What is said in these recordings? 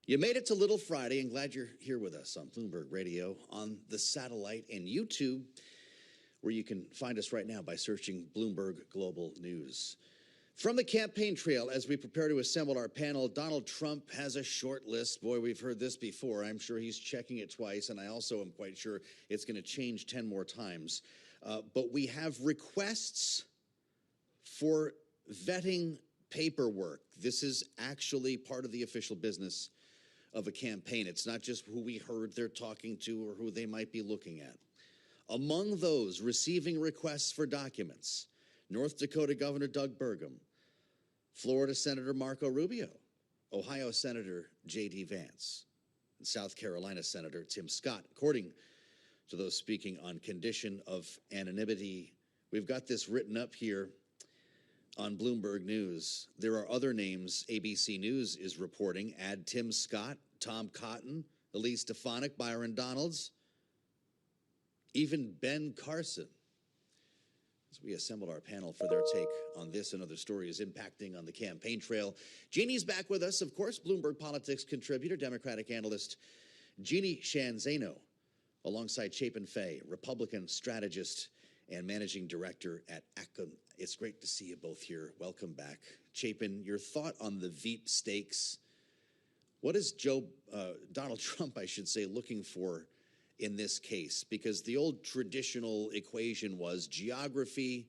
You made it to Little Friday, and glad you're here with us on Bloomberg Radio, on the satellite, and YouTube, where you can find us right now by searching Bloomberg Global News. From the campaign trail, as we prepare to assemble our panel, Donald Trump has a short list. Boy, we've heard this before. I'm sure he's checking it twice, and I also am quite sure it's going to change 10 more times. But we have requests for vetting paperwork. This is actually part of the official business of a campaign. It's not just who we heard they're talking to or who they might be looking at. Among those receiving requests for documents, North Dakota Governor Doug Burgum, Florida Senator Marco Rubio, Ohio Senator J.D. Vance, and South Carolina Senator Tim Scott. According to those speaking on condition of anonymity, we've got this written up here on Bloomberg News. There are other names ABC News is reporting. Add Tim Scott, Tom Cotton, Elise Stefanik, Byron Donalds, even Ben Carson. As we assembled our panel for their take on this and other stories impacting on the campaign trail. Jeannie's back with us, of course, Bloomberg Politics contributor, Democratic analyst Jeannie Shanzano, alongside Chapin Fay, Republican strategist and managing director at Acton. It's great to see you both here. Welcome back. Chapin, your thought on the Veepstakes. What is Donald Trump, I should say, looking for in this case? Because the old traditional equation was geography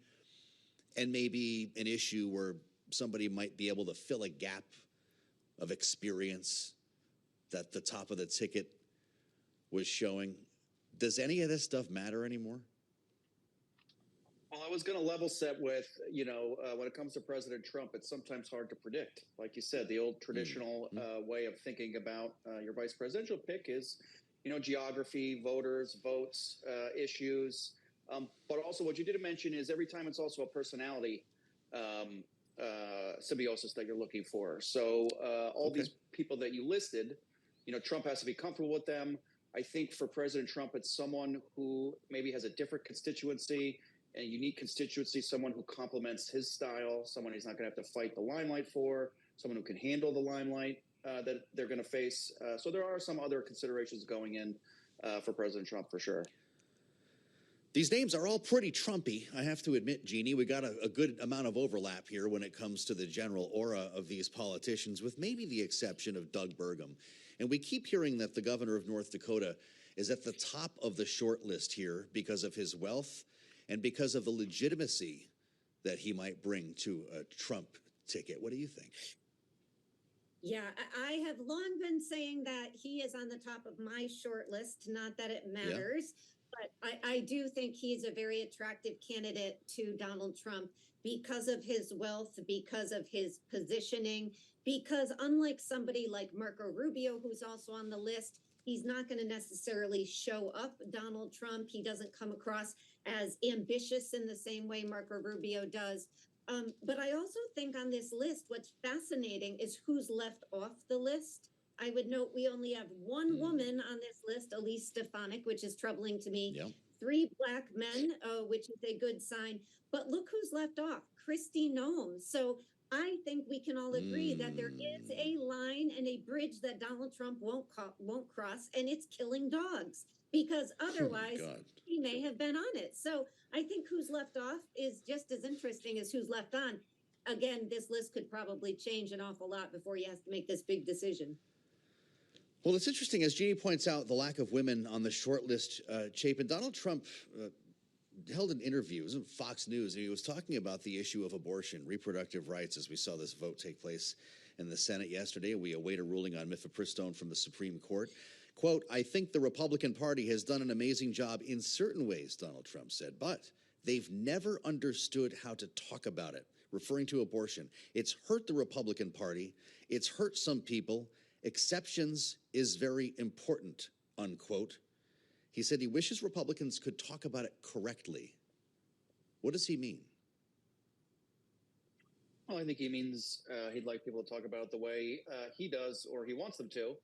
and maybe an issue where somebody might be able to fill a gap of experience that the top of the ticket was showing. Does any of this stuff matter anymore? Well, I was going to level set with, when it comes to President Trump, it's sometimes hard to predict. Like you said, the old traditional way of thinking about your vice presidential pick is, geography, voters, votes, issues. But also what you didn't mention is every time it's also a personality symbiosis that you're looking for. So all these people that you listed, Trump has to be comfortable with them. I think for President Trump, it's someone who maybe has a different constituency, a unique constituency, someone who complements his style, someone he's not going to have to fight the limelight for, someone who can handle the limelight that they're going to face. So there are some other considerations going in for President Trump, for sure. These names are all pretty Trumpy, I have to admit, Jeannie. We got a good amount of overlap here when it comes to the general aura of these politicians, with maybe the exception of Doug Burgum. And we keep hearing that the governor of North Dakota is at the top of the short list here because of his wealth and because of the legitimacy that he might bring to a Trump ticket. What do you think? Yeah, I have long been saying that he is on the top of my short list, not that it matters. Yeah. But I do think he's a very attractive candidate to Donald Trump because of his wealth, because of his positioning, because unlike somebody like Marco Rubio, who's also on the list, he's not going to necessarily show up Donald Trump. He doesn't come across as ambitious in the same way Marco Rubio does. But I also think on this list, what's fascinating is who's left off the list. I would note we only have one woman on this list, Elise Stefanik, which is troubling to me. Yep. 3 black men, which is a good sign. But look who's left off, Kristi Noem. So I think we can all agree that there is a line and a bridge that Donald Trump won't cross, and it's killing dogs, because otherwise he may have been on it. So I think who's left off is just as interesting as who's left on. Again, this list could probably change an awful lot before he has to make this big decision. Well, it's interesting, as Jeannie points out, the lack of women on the short list, Chapin. Donald Trump held an interview, it was on Fox News, and he was talking about the issue of abortion, reproductive rights, as we saw this vote take place in the Senate yesterday. We await a ruling on mifepristone from the Supreme Court. Quote, "I think the Republican Party has done an amazing job in certain ways," Donald Trump said, "but they've never understood how to talk about it," referring to abortion. "It's hurt the Republican Party. It's hurt some people. Exceptions is very important," unquote. He said he wishes Republicans could talk about it correctly. What does he mean? Well, I think he means he'd like people to talk about it the way he does, or he wants them to.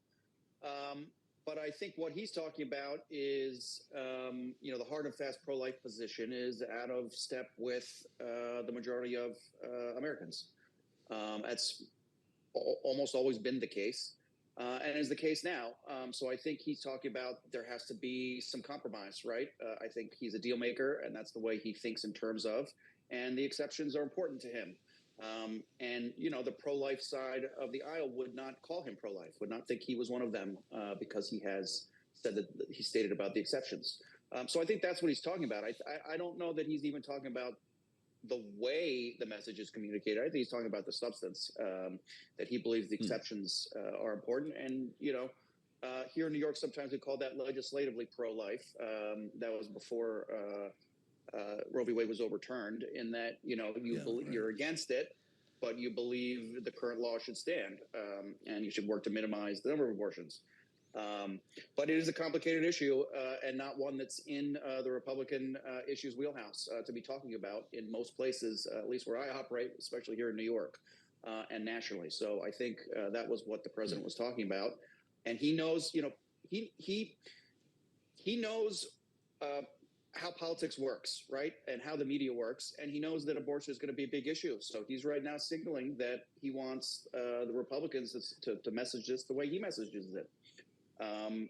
But I think what he's talking about is, the hard and fast pro-life position is out of step with the majority of Americans. That's almost always been the case. and is the case now. So I think he's talking about there has to be some compromise, right? I think he's a deal maker, and that's the way he thinks in terms of, and the exceptions are important to him. And, you know, the pro-life side of the aisle would not call him pro-life, would not think he was one of them because he has said that he stated about the exceptions. So I think that's what he's talking about. I don't know that he's even talking about the way the message is communicated. I think he's talking about the substance, that he believes the exceptions are important. And, you know, here in New York, sometimes we call that legislatively pro-life. That was before Roe v. Wade was overturned, in that, you know, you're against it, but you believe the current law should stand, and you should work to minimize the number of abortions. But it is a complicated issue, and not one that's in the Republican issues wheelhouse to be talking about in most places, at least where I operate, especially here in New York and nationally. So I think that was what the president was talking about, and he knows, you know, he knows how politics works, right, and how the media works, and he knows that abortion is going to be a big issue. So he's right now signaling that he wants the Republicans to message this the way he messages it.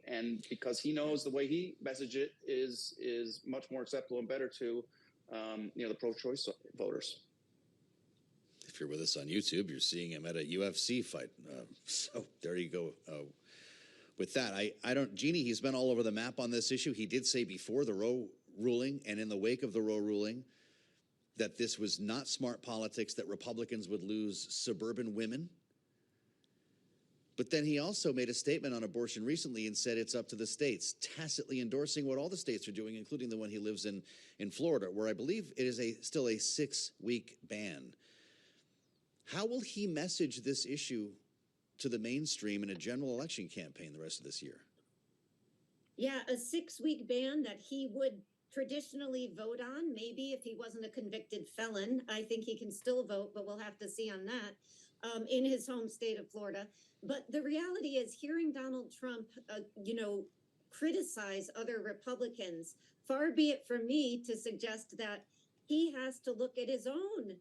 And because he knows the way he messaged it is much more acceptable and better to, you know, the pro-choice voters. If you're with us on YouTube, you're seeing him at a UFC fight. So there you go. With that, I don't, Jeannie, he's been all over the map on this issue. He did say before the Roe ruling and in the wake of the Roe ruling that this was not smart politics, that Republicans would lose suburban women. But then he also made a statement on abortion recently and said it's up to the states, tacitly endorsing what all the states are doing, including the one he lives in Florida, where I believe it is still a 6-week ban. How will he message this issue to the mainstream in a general election campaign the rest of this year? Yeah, a 6-week ban that he would traditionally vote on, maybe if he wasn't a convicted felon. I think he can still vote, but we'll have to see on that in his home state of Florida. But the reality is, hearing Donald Trump, you know, criticize other Republicans, far be it from me to suggest that he has to look at his own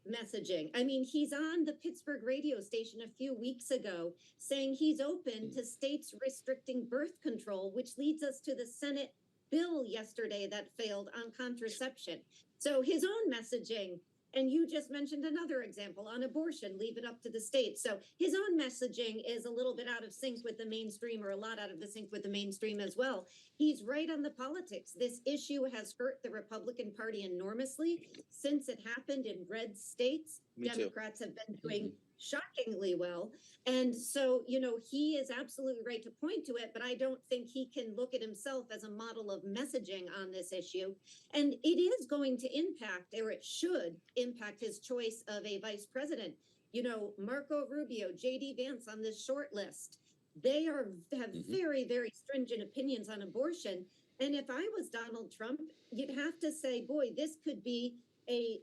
messaging. I mean, he's on the Pittsburgh radio station a few weeks ago saying he's open to states restricting birth control, which leads us to the Senate bill yesterday that failed on contraception. So his own messaging, and you just mentioned another example on abortion, leave it up to the states. So his own messaging is a little bit out of sync with the mainstream, or a lot out of the sync with the mainstream as well. He's right on the politics. This issue has hurt the Republican Party enormously since it happened in red states. Democrats have been doing shockingly well. And so, you know, he is absolutely right to point to it, but I don't think he can look at himself as a model of messaging on this issue. And it is going to impact, or it should impact, his choice of a vice president. You know, Marco Rubio, J.D. Vance on this short list, they have very, very stringent opinions on abortion. And if I was Donald Trump, you'd have to say, boy, this could be a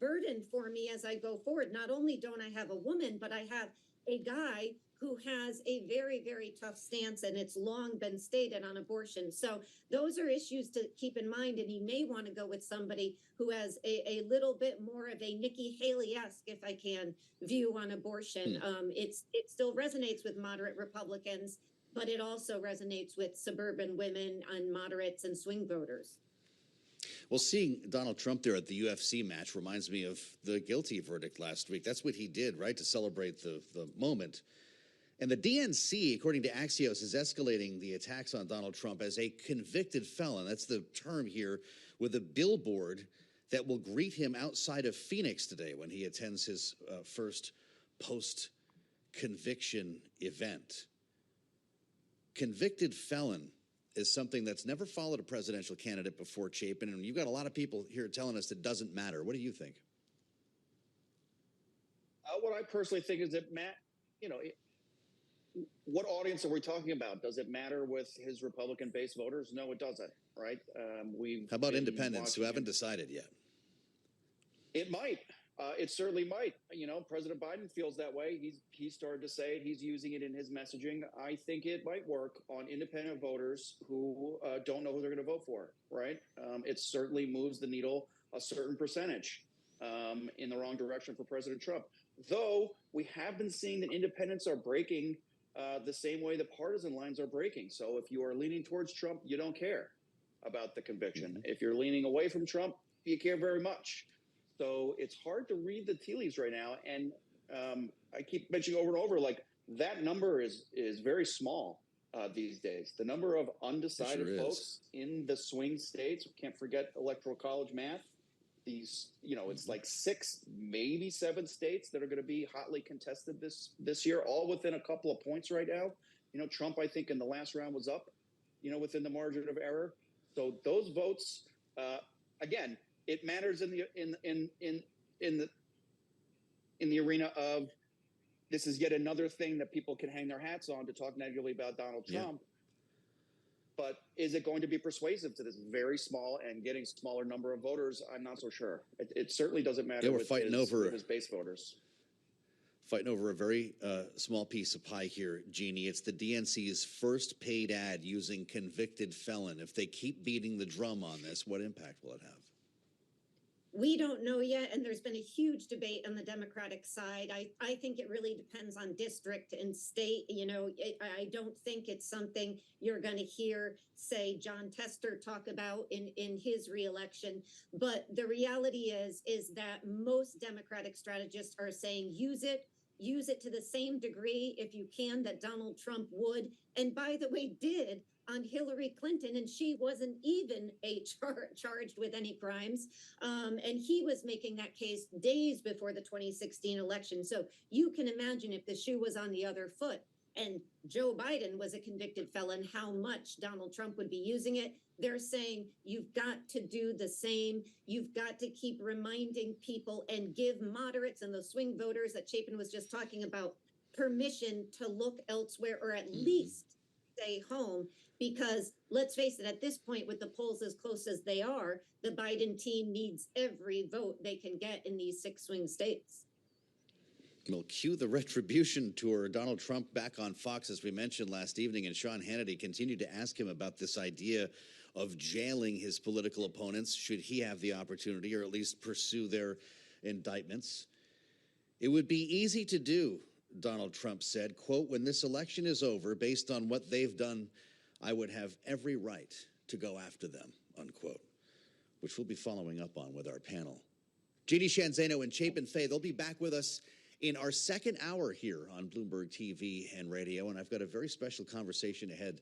burden for me as I go forward. Not only don't I have a woman, but I have a guy who has a very, very tough stance, and it's long been stated, on abortion. So those are issues to keep in mind, and he may want to go with somebody who has a little bit more of a Nikki Haley-esque, if I can, view on abortion. It still resonates with moderate Republicans, but it also resonates with suburban women and moderates and swing voters. Well, seeing Donald Trump there at the UFC match reminds me of the guilty verdict last week. That's what he did, right, to celebrate the moment. And the DNC, according to Axios, is escalating the attacks on Donald Trump as a convicted felon. That's the term here, with a billboard that will greet him outside of Phoenix today when he attends his first post-conviction event. Convicted felon is something that's never followed a presidential candidate before, Chapin, and you've got a lot of people here telling us it doesn't matter. What do you think? What I personally think is that, Matt, you know, what audience are we talking about? Does it matter with his Republican-based voters? No, it doesn't, right? How about independents who haven't decided yet? It might. It certainly might. You know, President Biden feels that way. He's started to say it. He's using it in his messaging. I think it might work on independent voters who don't know who they're going to vote for, right? It certainly moves the needle a certain percentage in the wrong direction for President Trump. Though we have been seeing that independents are breaking the same way the partisan lines are breaking. So if you are leaning towards Trump, you don't care about the conviction. If you're leaning away from Trump, you care very much. So it's hard to read the tea leaves right now. And I keep mentioning over and over, like that number is very small these days. The number of undecided folks in the swing states, we can't forget electoral college math. These, it's like 6, maybe 7 states that are going to be hotly contested this year, all within a couple of points right now. Trump, I think in the last round was up, within the margin of error. So those votes, again, it matters in the arena of this is yet another thing that people can hang their hats on to talk negatively about Donald Trump. But is it going to be persuasive to this very small and getting smaller number of voters? I'm not so sure. It certainly doesn't matter with his base voters. Fighting over a very small piece of pie here, Jeannie. It's the DNC's first paid ad using convicted felon. If they keep beating the drum on this, what impact will it have? We don't know yet, and there's been a huge debate on the Democratic side. I think it really depends on district and state. I don't think it's something you're going to hear, say, John Tester talk about in his reelection. But the reality is that most Democratic strategists are saying use it to the same degree, if you can, that Donald Trump would, and by the way, did on Hillary Clinton, and she wasn't even charged with any crimes. And he was making that case days before the 2016 election. So you can imagine if the shoe was on the other foot and Joe Biden was a convicted felon, how much Donald Trump would be using it. They're saying you've got to do the same. You've got to keep reminding people and give moderates and those swing voters that Chapin was just talking about permission to look elsewhere, or at least stay home. Because let's face it, at this point, with the polls as close as they are, the Biden team needs every vote they can get in these 6 swing states. We'll cue the retribution tour. Donald Trump back on Fox, as we mentioned last evening, and Sean Hannity continued to ask him about this idea of jailing his political opponents, should he have the opportunity, or at least pursue their indictments. It would be easy to do, Donald Trump said, quote, when this election is over, based on what they've done, I would have every right to go after them, unquote, which we'll be following up on with our panel. Jeannie Shanzano and Chapin Fay, they'll be back with us in our second hour here on Bloomberg TV and radio, and I've got a very special conversation ahead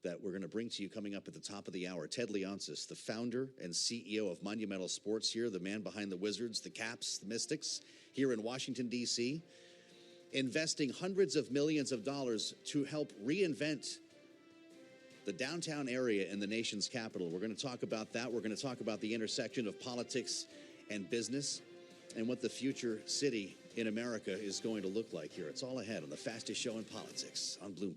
that we're going to bring to you coming up at the top of the hour. Ted Leonsis, the founder and CEO of Monumental Sports here, the man behind the Wizards, the Caps, the Mystics, here in Washington, D.C., investing hundreds of millions of dollars to help reinvent the downtown area in the nation's capital. We're going to talk about that. We're going to talk about the intersection of politics and business and what the future city in America is going to look like here. It's all ahead on the fastest show in politics on Bloomberg.